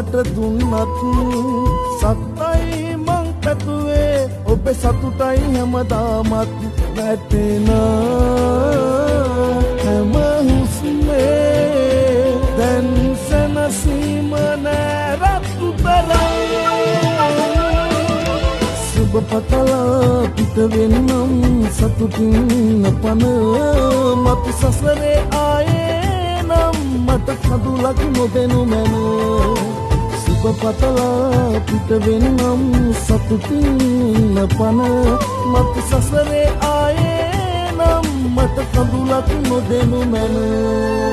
මට දුන්නත් සත්තයි මං පැතුවේ ඔබේ සතුටයි හැමදාමත් වැටෙන හැම හුස්මේ දැන් සනසීම නෑ රතු සුබ පතලා පිට වෙන්නම් සතුටින් පන මතු සසරේ ආයේ නම් මට කඳුලක් නොදෙනු මැන සුබ පතලා පිට වෙන්නම් සතුටින් පන මතු සසරේ ආයේ නම් මට කඳුලක් නොදෙනු මැන